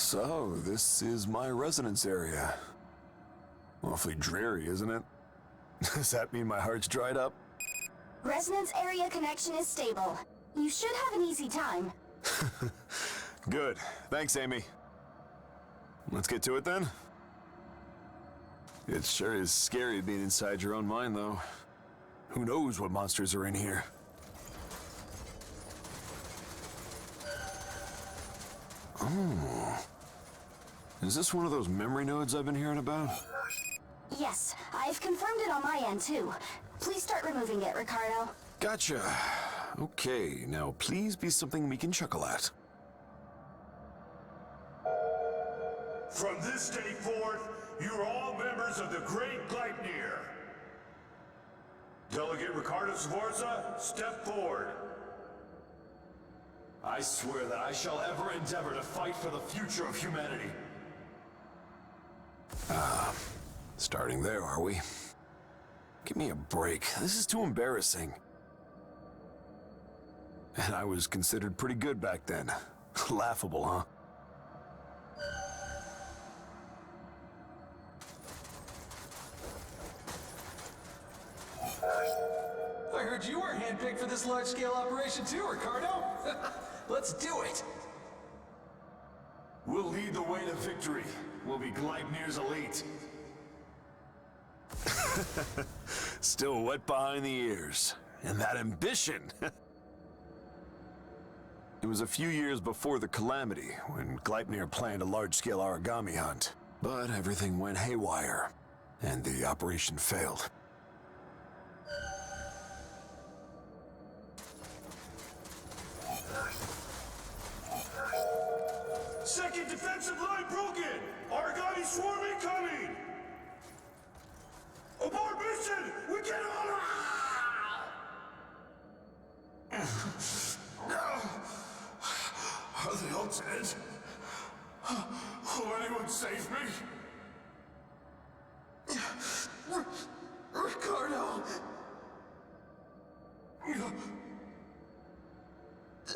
So, this is my residence area. Awfully dreary, isn't it? Does that mean my heart's dried up? Resonance area connection is stable. You should have an easy time. Good. Thanks, Amy. Let's get to it then. It sure is scary being inside your own mind, though. Who knows what monsters are in here? Oh. Is this one of those memory nodes I've been hearing about? Yes, I've confirmed it on my end, too. Please start removing it, Ricardo. Gotcha. Okay, now please be something we can chuckle at. From this day forth, you are all members of the Great Gleipnir. Delegate Ricardo Sforza, step forward. I swear that I shall ever endeavor to fight for the future of humanity. Starting there, are we? Give me a break. This is too embarrassing. And I was considered pretty good back then. Laughable, huh? I heard you were handpicked for this large-scale operation too, Ricardo. Let's do it. We'll lead the way to victory. We'll be Gleipnir's elite. Still wet behind the ears. And that ambition! It was a few years before the calamity, when Gleipnir planned a large-scale origami hunt. But everything went haywire, and the operation failed. Second defensive line broken! Origami swarm incoming! Abort mission! We get on! Are they all dead? Will anyone save me? Ricardo!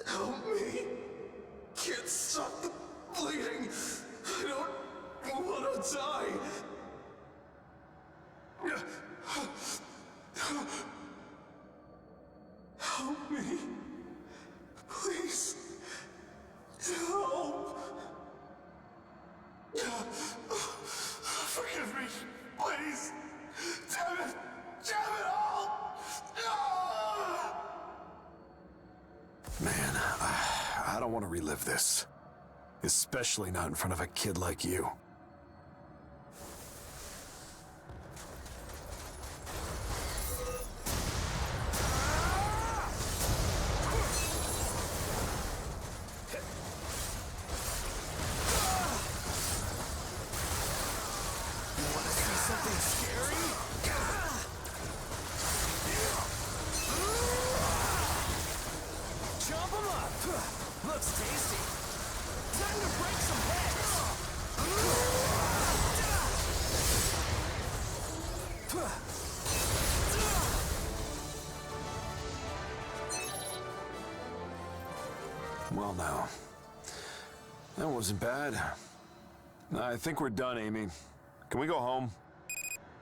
Help me! Can't stop the bleeding! I don't want to die! Help me! Please! Help! Forgive me, please! Damn it! Damn it all! Man, I don't want to relive this. Especially not in front of a kid like you. Looks tasty. Time to break some heads. Well now, that wasn't bad. I think we're done, Amy. Can we go home?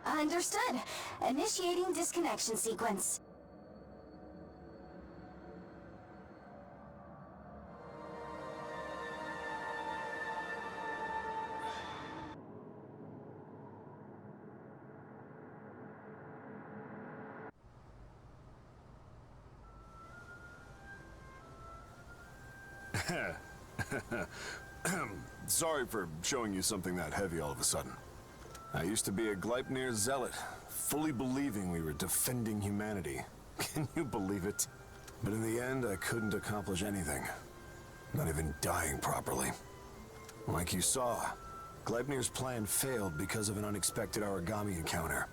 Understood. Initiating disconnection sequence. Sorry for showing you something that heavy all of a sudden. I used to be a Gleipnir zealot, fully believing we were defending humanity. Can you believe it? But in the end, I couldn't accomplish anything. Not even dying properly. Like you saw, Gleipnir's plan failed because of an unexpected origami encounter.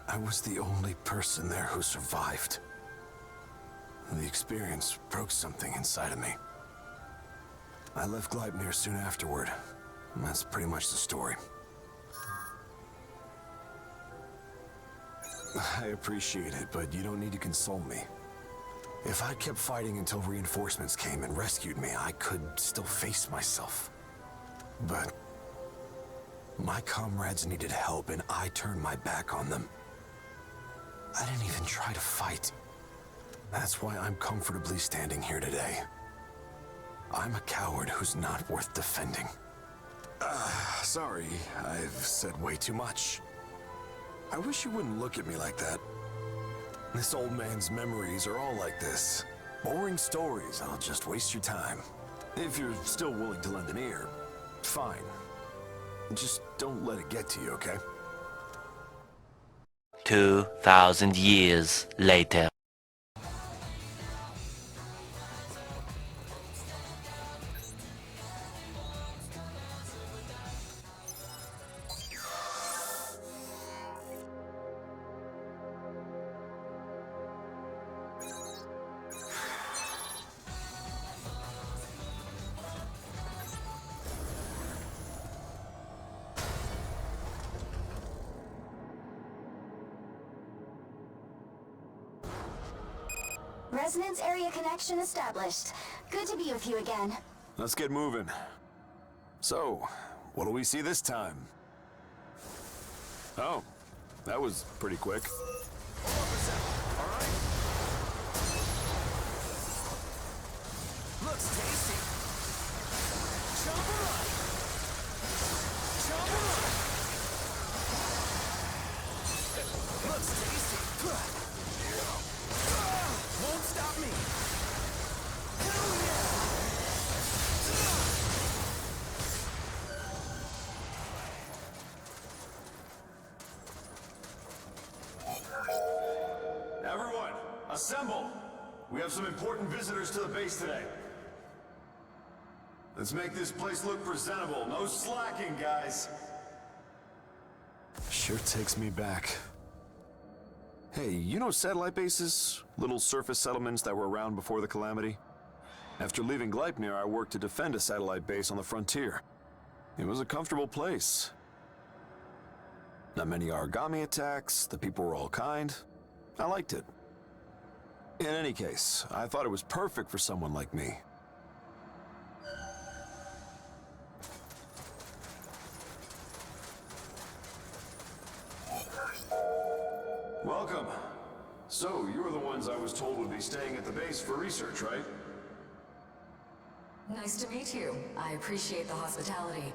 I was the only person there who survived. The experience broke something inside of me. I left Gleipnir soon afterward. That's pretty much the story. I appreciate it, but you don't need to console me. If I kept fighting until reinforcements came and rescued me, I could still face myself. But my comrades needed help, and I turned my back on them. I didn't even try to fight. That's why I'm comfortably standing here today. I'm a coward who's not worth defending. Sorry, I've said way too much. I wish you wouldn't look at me like that. This old man's memories are all like this. Boring stories, I'll just waste your time. If you're still willing to lend an ear, fine. Just don't let it get to you, okay? 2,000 years later. Resonance area connection established. Good to be with you again. Let's get moving. So, what do we see this time? Oh, that was pretty quick. Alright? Looks tasty. Jump around. Jump around. Looks tasty. Won't stop me. Hell yeah. Everyone, assemble! We have some important visitors to the base today. Let's make this place look presentable. No slacking, guys. Sure takes me back. Hey, you know satellite bases? Little surface settlements that were around before the calamity? After leaving Gleipnir, I worked to defend a satellite base on the frontier. It was a comfortable place. Not many origami attacks, the people were all kind. I liked it. In any case, I thought it was perfect for someone like me. Welcome. So, you were the ones I was told would be staying at the base for research, right? Nice to meet you. I appreciate the hospitality.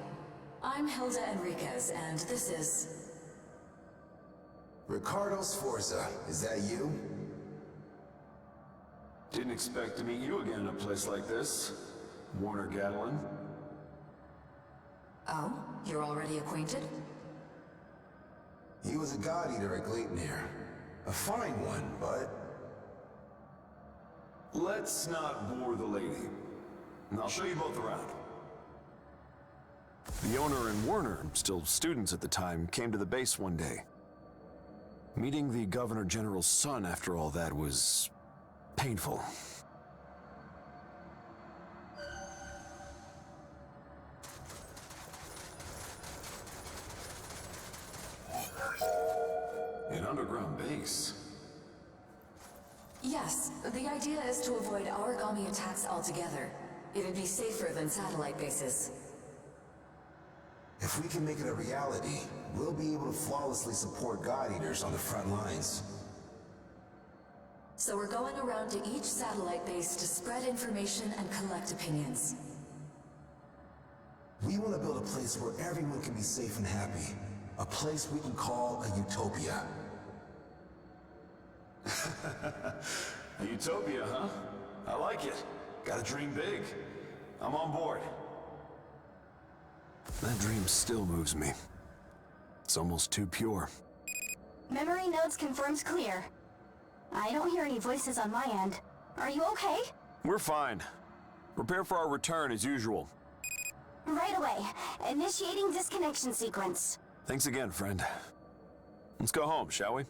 I'm Hilda Enriquez, and this is... Ricardo Sforza, is that you? Didn't expect to meet you again in a place like this, Warner Gatlin. Oh, you're already acquainted? He was a god eater at Gleipnir. A fine one, but... Let's not bore the lady. I'll show you both around. The owner and Werner, still students at the time, came to the base one day. Meeting the Governor General's son after all that was... painful. An underground base? Yes, the idea is to avoid origami attacks altogether. It'd be safer than satellite bases. if we can make it a reality, we'll be able to flawlessly support God Eaters on the front lines. So we're going around to each satellite base to spread information and collect opinions. We want to build a place where everyone can be safe and happy. A place we can call a utopia. A utopia, huh? I like it. Gotta dream big. I'm on board. That dream still moves me. It's almost too pure. Memory nodes confirmed clear. I don't hear any voices on my end. Are you okay? We're fine. Prepare for our return as usual. Right away. Initiating disconnection sequence. Thanks again, friend. Let's go home, shall we?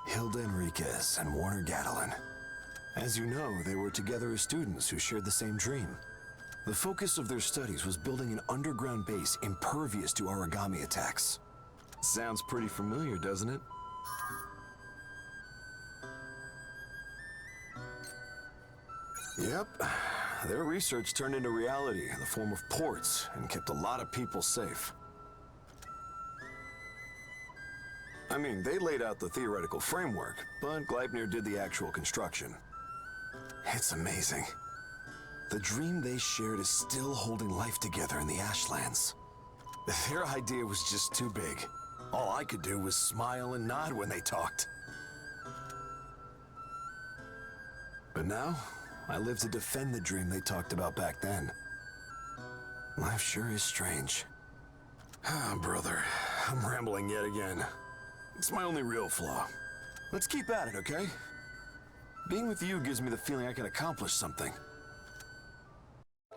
Hilda Enriquez and Warner Gatlin. As you know, they were together as students who shared the same dream. The focus of their studies was building an underground base impervious to origami attacks. Sounds pretty familiar, doesn't it? Yep. Their research turned into reality in the form of ports and kept a lot of people safe. I mean, they laid out the theoretical framework, but Gleipnir did the actual construction. It's amazing. The dream they shared is still holding life together in the Ashlands. Their idea was just too big. All I could do was smile and nod when they talked. But now, I live to defend the dream they talked about back then. Life sure is strange. Ah, brother, I'm rambling yet again. It's my only real flaw. Let's keep at it, okay? Being with you gives me the feeling I can accomplish something.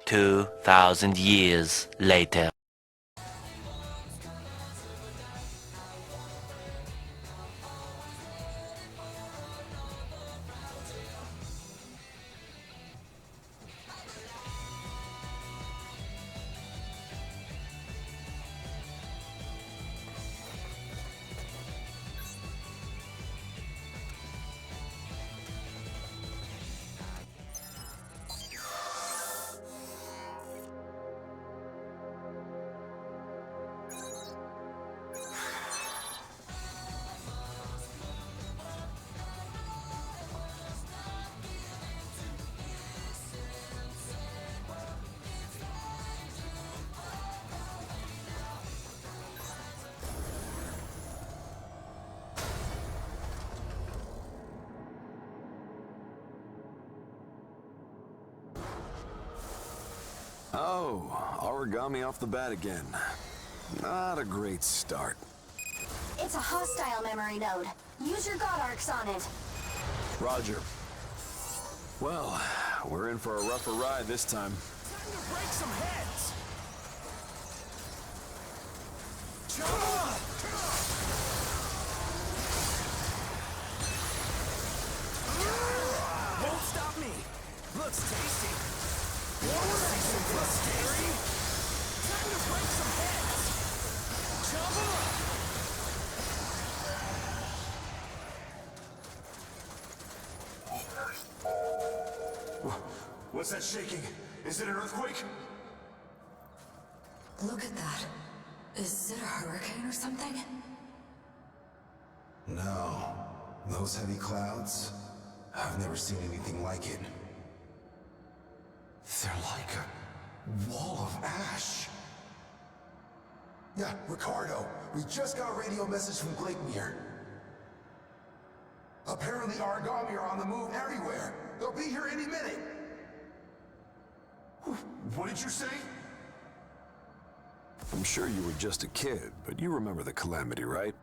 2,000 years later. Oh, origami off the bat again. Not a great start. It's a hostile memory node. Use your god arcs on it. Roger. Well, we're in for a rougher ride this time. Time to break some heads. Won't stop me. Looks tasty. Wanna see some plus scary? Time to break some heads. Jump 'em up. What's that shaking? Is it an earthquake? Look at that. Is it a hurricane or something? No. Those heavy clouds? I've never seen anything like it. They're like a wall of ash. Yeah, Ricardo, we just got a radio message from Gleipnir. Apparently origami are on the move everywhere. They'll be here any minute. What did you say? I'm sure you were just a kid, but you remember the calamity, right?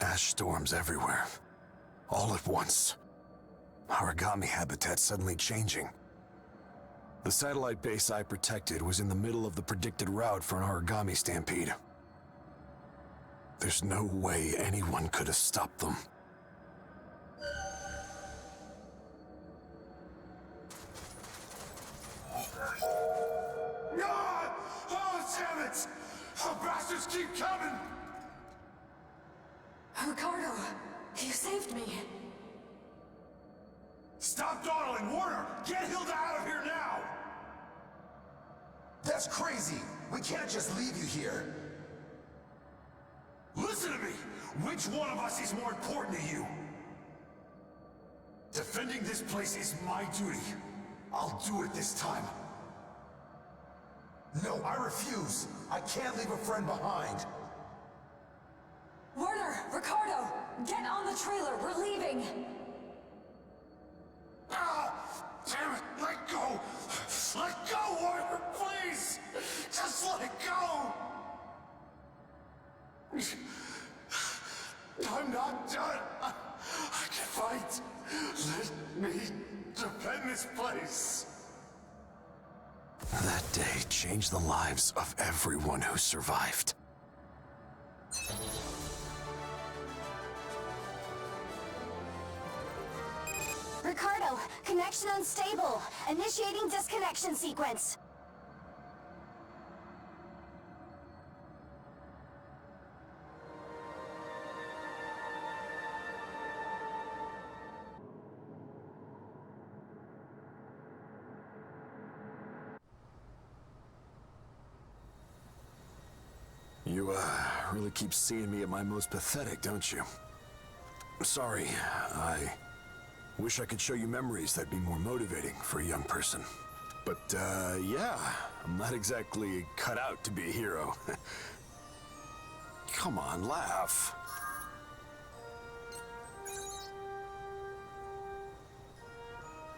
Ash storms everywhere. All at once. Origami habitat suddenly changing. The satellite base I protected was in the middle of the predicted route for an origami stampede. There's no way anyone could have stopped them. God! Oh, damn it! The bastards keep coming! Ricardo, you saved me. Stop dawdling, Warner! Get Hilda out of here now! That's crazy! We can't just leave you here! Listen to me! Which one of us is more important to you? Defending this place is my duty. I'll do it this time. No, I refuse. I can't leave a friend behind. Warner, Ricardo, get on the trailer. We're leaving. Ah! Damn it! Let go! Let go, Warner! Please! Just let go! I'm not done! I can fight! Let me defend this place! That day changed the lives of everyone who survived. Ricardo, connection unstable. Initiating disconnection sequence. You, really keep seeing me at my most pathetic, don't you? Sorry, I wish I could show you memories that'd be more motivating for a young person. But, yeah, I'm not exactly cut out to be a hero. Come on, laugh.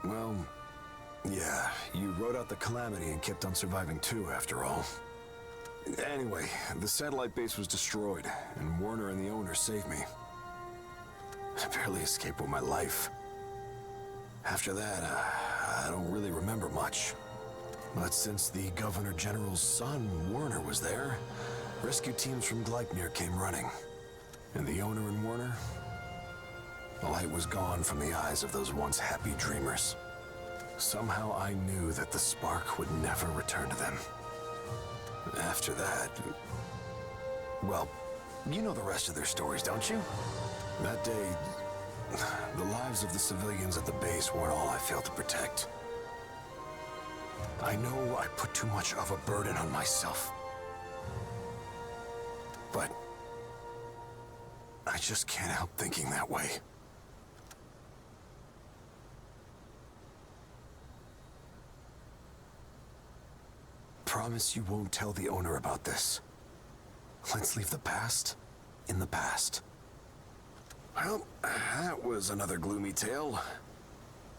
Well, yeah, you rode out the calamity and kept on surviving too, after all. Anyway, the satellite base was destroyed, and Warner and the owner saved me. I barely escaped with my life. After that, I don't really remember much. But since the Governor General's son, Warner, was there, rescue teams from Gleipnir came running. And the owner and Warner? The light was gone from the eyes of those once happy dreamers. Somehow I knew that the spark would never return to them. After that... well, you know the rest of their stories, don't you? That day, the lives of the civilians at the base weren't all I failed to protect. I know I put too much of a burden on myself. But I just can't help thinking that way. Promise you won't tell the owner about this. Let's leave the past in the past. Well, that was another gloomy tale.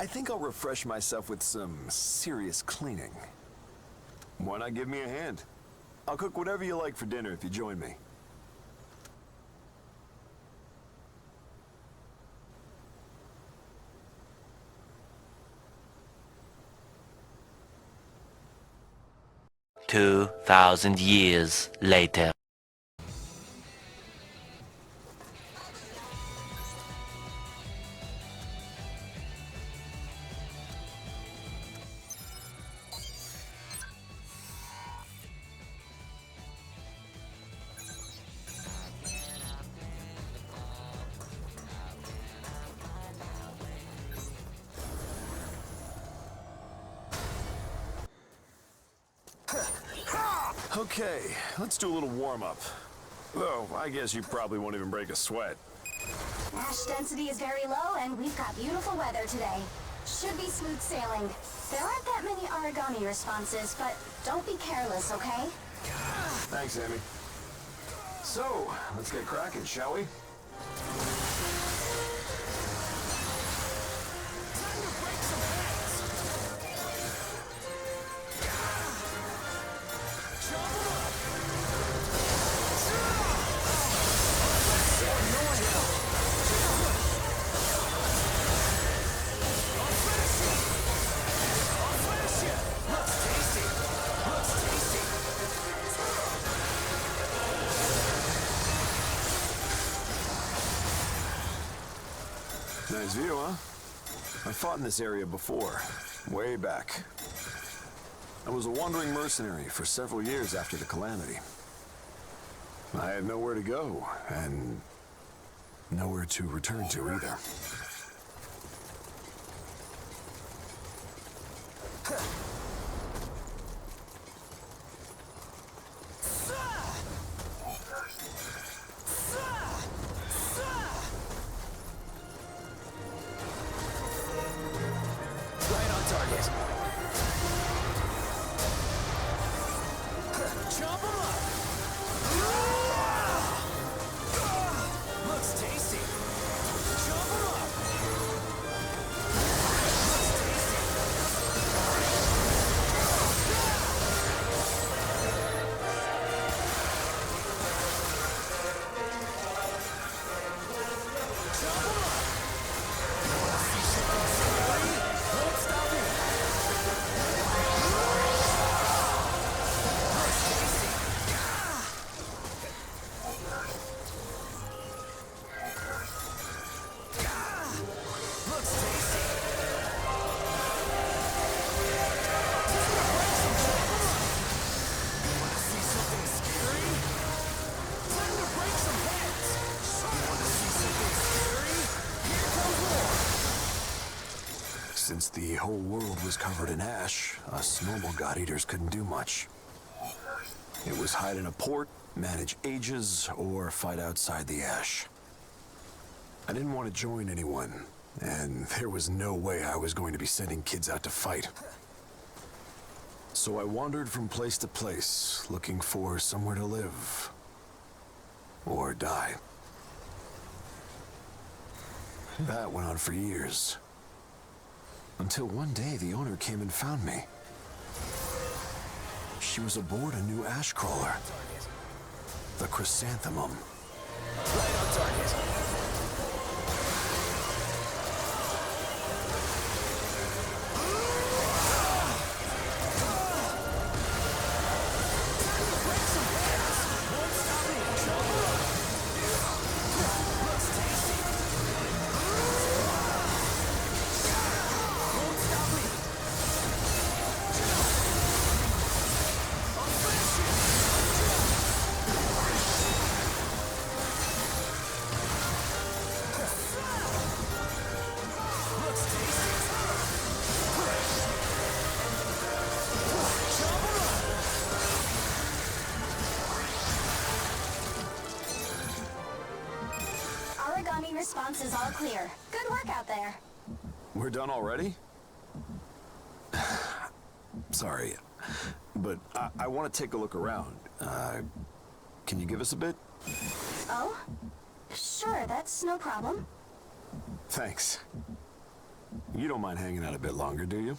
I think I'll refresh myself with some serious cleaning. Why not give me a hand? I'll cook whatever you like for dinner if you join me. Two 2,000 years later. Okay, let's do a little warm-up. Though, I guess you probably won't even break a sweat. Ash density is very low, and we've got beautiful weather today. Should be smooth sailing. There aren't that many origami responses, but don't be careless, okay? Thanks, Amy. So, let's get cracking, shall we? Nice view, huh? I fought in this area before, way back. I was a wandering mercenary for several years after the calamity. I had nowhere to go, and nowhere to return to either. Right on target. Chop 'em up. Looks tasty. Chop 'em up. Looks tasty. Since the whole world was covered in ash, us normal God-eaters couldn't do much. It was hide in a port, manage ages, or fight outside the ash. I didn't want to join anyone, and there was no way I was going to be sending kids out to fight. So I wandered from place to place, looking for somewhere to live. Or die. That went on for years. Until one day, the owner came and found me. She was aboard a new ash crawler. The Chrysanthemum. Right on target. Origami response is all clear. Good work out there. We're done already? Sorry, but I want to take a look around. Can you give us a bit? Oh? Sure, that's no problem. Thanks. You don't mind hanging out a bit longer, do you?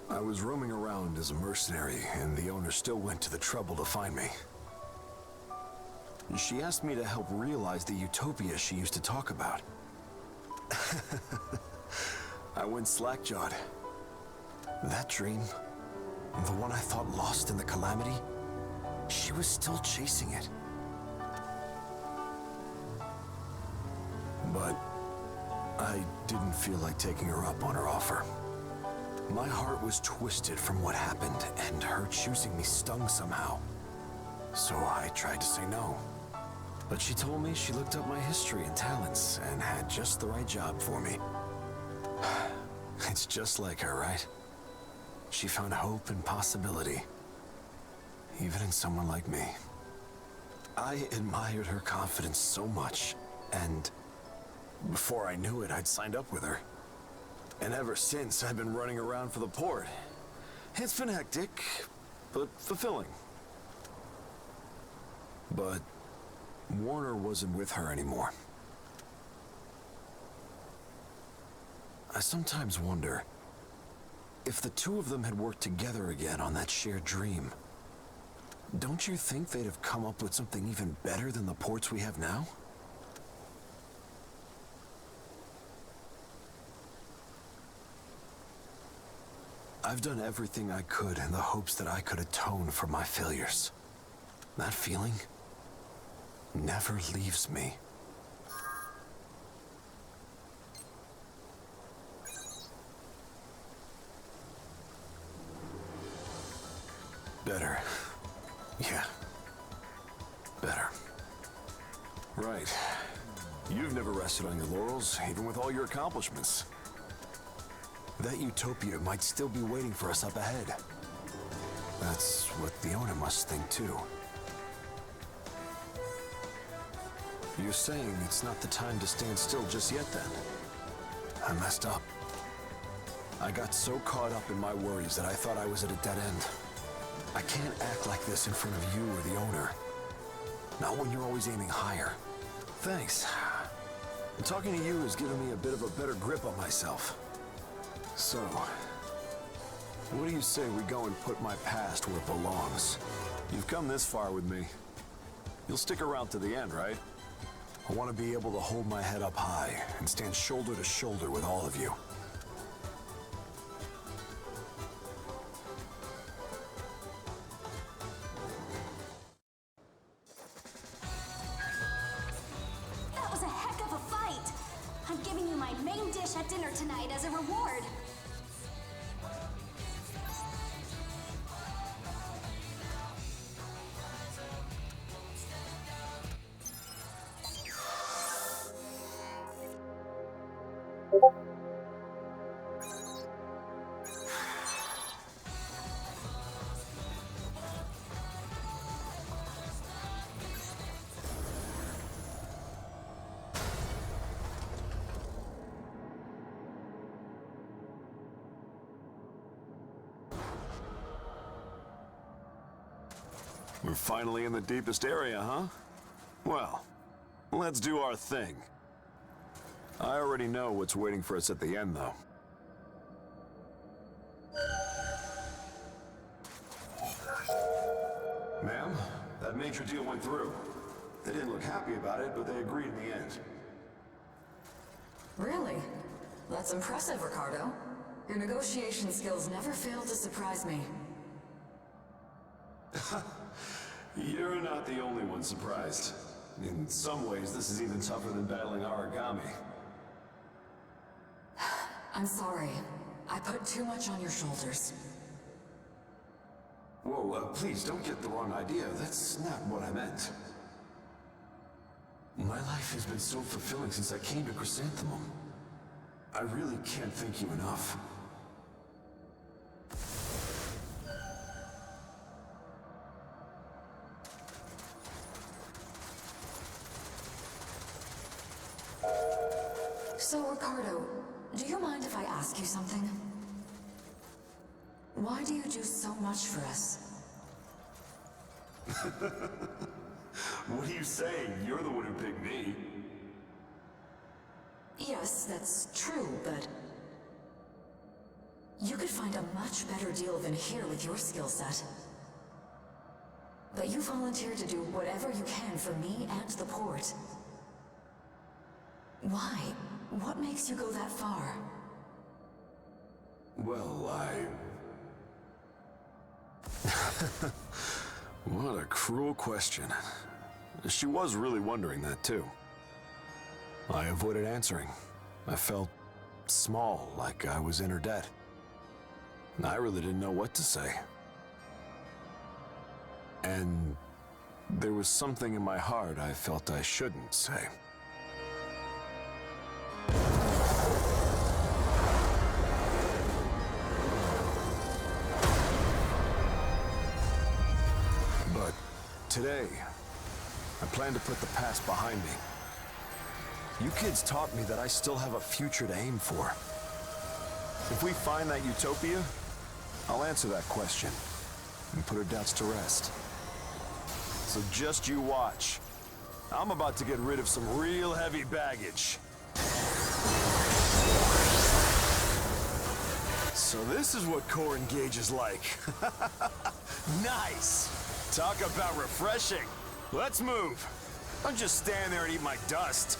I was roaming around as a mercenary, and the owner still went to the trouble to find me. She asked me to help realize the utopia she used to talk about. I went slack-jawed. That dream, the one I thought lost in the calamity, she was still chasing it. But I didn't feel like taking her up on her offer. My heart was twisted from what happened, and her choosing me stung somehow. So I tried to say no. But she told me she looked up my history and talents and had just the right job for me. It's just like her, right? She found hope and possibility, even in someone like me. I admired her confidence so much, and before I knew it, I'd signed up with her. And ever since, I've been running around for the port. It's been hectic, but fulfilling. But Warner wasn't with her anymore. I sometimes wonder if the two of them had worked together again on that shared dream. Don't you think they'd have come up with something even better than the ports we have now? I've done everything I could in the hopes that I could atone for my failures. That feeling never leaves me. Better. Yeah. Better. Right. You've never rested on your laurels, even with all your accomplishments. That utopia might still be waiting for us up ahead. That's what the owner must think too. You're saying it's not the time to stand still just yet then? I messed up. I got so caught up in my worries that I thought I was at a dead end. I can't act like this in front of you or the owner. Not when you're always aiming higher. Thanks. Talking to you has given me a bit of a better grip on myself. So, what do you say we go and put my past where it belongs? You've come this far with me. You'll stick around to the end, right? I want to be able to hold my head up high and stand shoulder to shoulder with all of you. fish at dinner tonight as a reward. We're finally in the deepest area, huh? Well, let's do our thing. I already know what's waiting for us at the end, though. Ma'am, that major deal went through. They didn't look happy about it, but they agreed in the end. Really? That's impressive, Ricardo. Your negotiation skills never fail to surprise me. You're not the only one surprised. In some ways, this is even tougher than battling origami. I'm sorry. I put too much on your shoulders. Whoa, please don't get the wrong idea. That's not what I meant. My life has been so fulfilling since I came to Chrysanthemum. I really can't thank you enough. So, Ricardo, do you mind if I ask you something? Why do you do so much for us? What are you saying? You're the one who picked me. Yes, that's true, but... you could find a much better deal than here with your skill set. But you volunteered to do whatever you can for me and the port. Why? What makes you go that far? Well, What a cruel question. She was really wondering that, too. I avoided answering. I felt small, like I was in her debt. I really didn't know what to say. And there was something in my heart I felt I shouldn't say. But today, I plan to put the past behind me. You kids taught me that I still have a future to aim for. If we find that utopia, I'll answer that question and put her doubts to rest. So just you watch. I'm about to get rid of some real heavy baggage. So this is what core engage is like. Nice! Talk about refreshing. Let's move. Don't just stand there and eat my dust.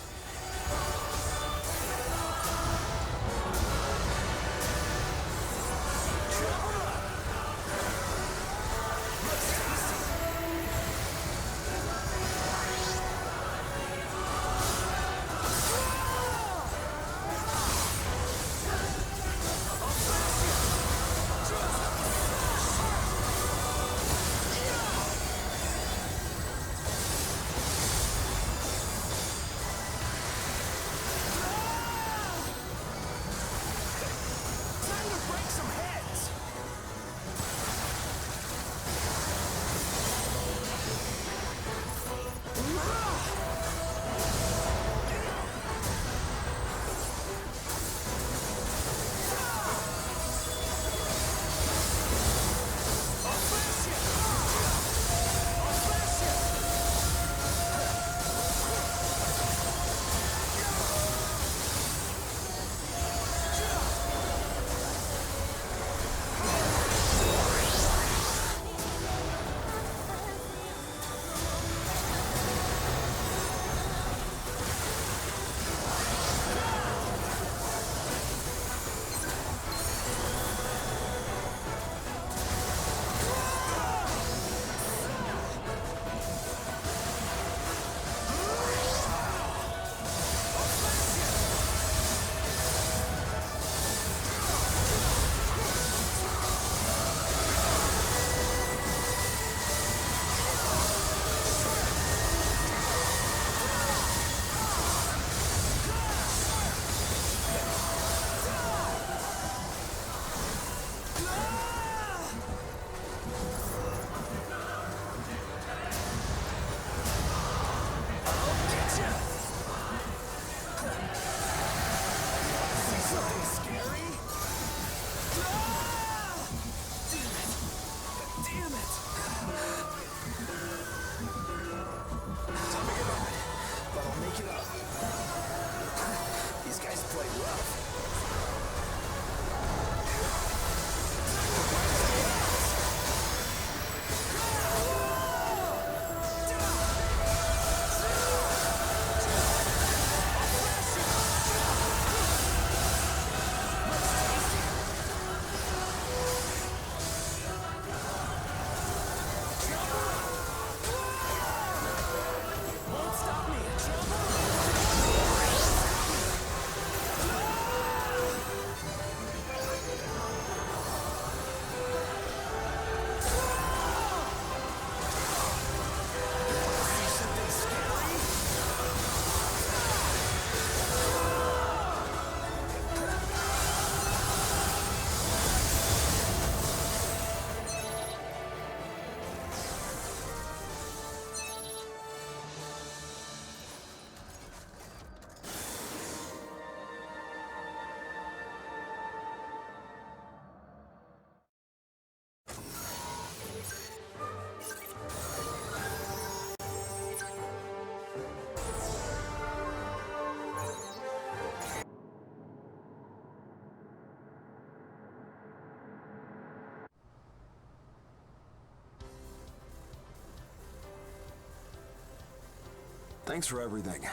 Thanks for everything.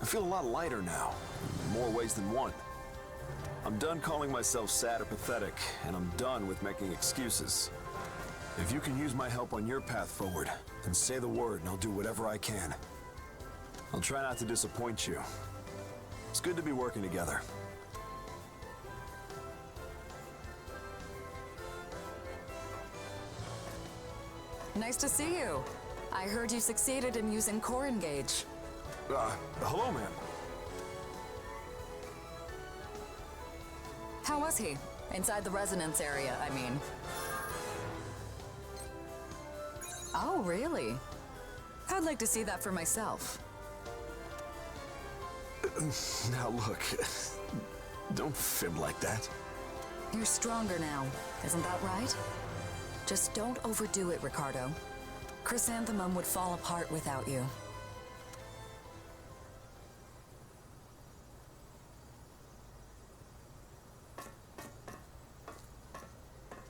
I feel a lot lighter now, in more ways than one. I'm done calling myself sad or pathetic, and I'm done with making excuses. If you can use my help on your path forward, then say the word and I'll do whatever I can. I'll try not to disappoint you. It's good to be working together. Nice to see you. I heard you succeeded in using core engage. Hello, ma'am. How was he? Inside the resonance area, I mean. Oh, really? I'd like to see that for myself. Now look, don't fib like that. You're stronger now, isn't that right? Just don't overdo it, Ricardo. Chrysanthemum would fall apart without you.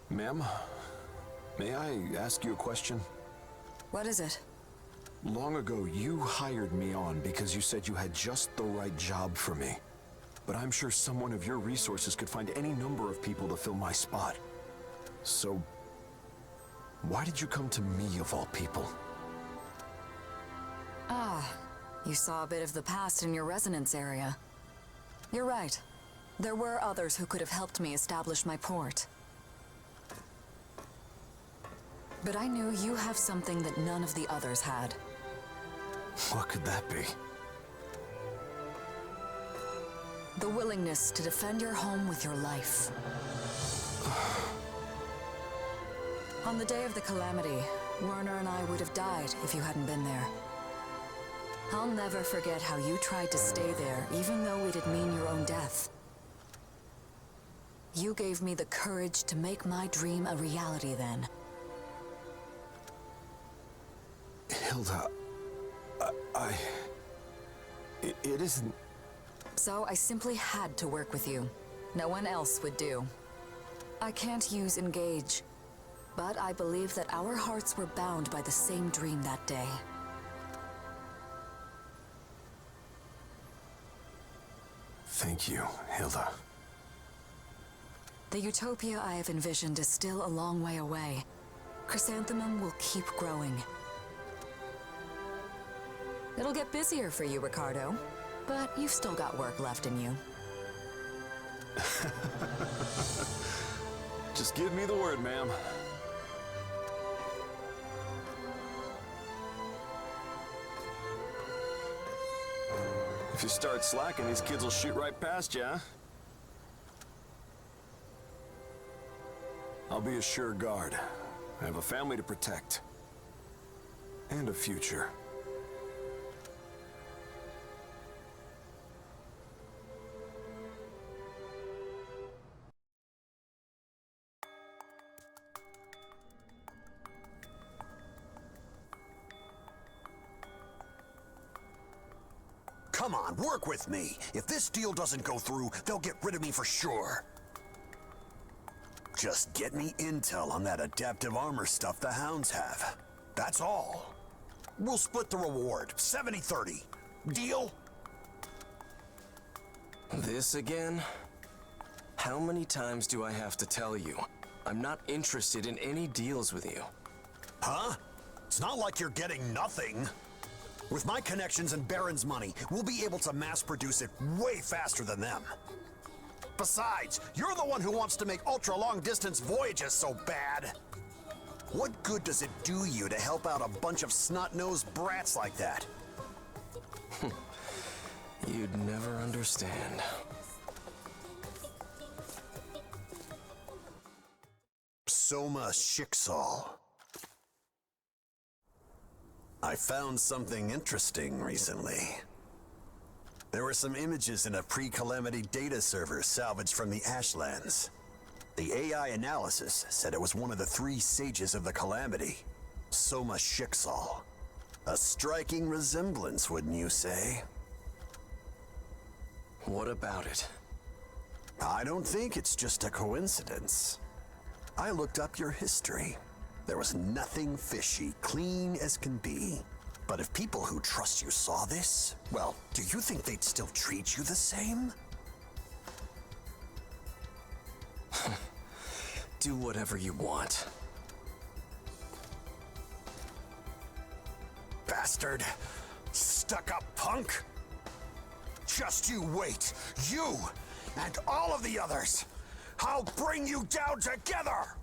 Ma'am, may I ask you a question? What is it? Long ago, you hired me on because you said you had just the right job for me. But I'm sure someone of your resources could find any number of people to fill my spot. So, why did you come to me of all people? Ah, you saw a bit of the past in your resonance area. You're right. There were others who could have helped me establish my port. But I knew you have something that none of the others had. What could that be? The willingness to defend your home with your life. On the day of the calamity, Werner and I would have died if you hadn't been there. I'll never forget how you tried to stay there, even though it'd mean your own death. You gave me the courage to make my dream a reality then. Hilda, it isn't... So I simply had to work with you. No one else would do. I can't use engage, but I believe that our hearts were bound by the same dream that day. Thank you, Hilda. The utopia I have envisioned is still a long way away. Chrysanthemum will keep growing. It'll get busier for you, Ricardo, but you've still got work left in you. Just give me the word, ma'am. If you start slacking, these kids will shoot right past you, huh? I'll be a sure guard. I have a family to protect. And a future. Come on, work with me. If this deal doesn't go through, they'll get rid of me for sure. Just get me intel on that adaptive armor stuff the Hounds have. That's all. We'll split the reward, 70-30. Deal? This again? How many times do I have to tell you? I'm not interested in any deals with you. Huh? It's not like you're getting nothing. With my connections and Baron's money, we'll be able to mass produce it way faster than them. Besides, you're the one who wants to make ultra-long-distance voyages so bad. What good does it do you to help out a bunch of snot-nosed brats like that? You'd never understand. Soma Schicksal. I found something interesting recently. There were some images in a pre-calamity data server salvaged from the Ashlands. The AI analysis said it was one of the 3 sages of the calamity, Soma Schicksal. A striking resemblance, wouldn't you say? What about it? I don't think it's just a coincidence. I looked up your history. There was nothing fishy, clean as can be. But if people who trust you saw this, well, do you think they'd still treat you the same? Do whatever you want. Bastard! Stuck-up punk! Just you wait! You and all of the others! I'll bring you down together!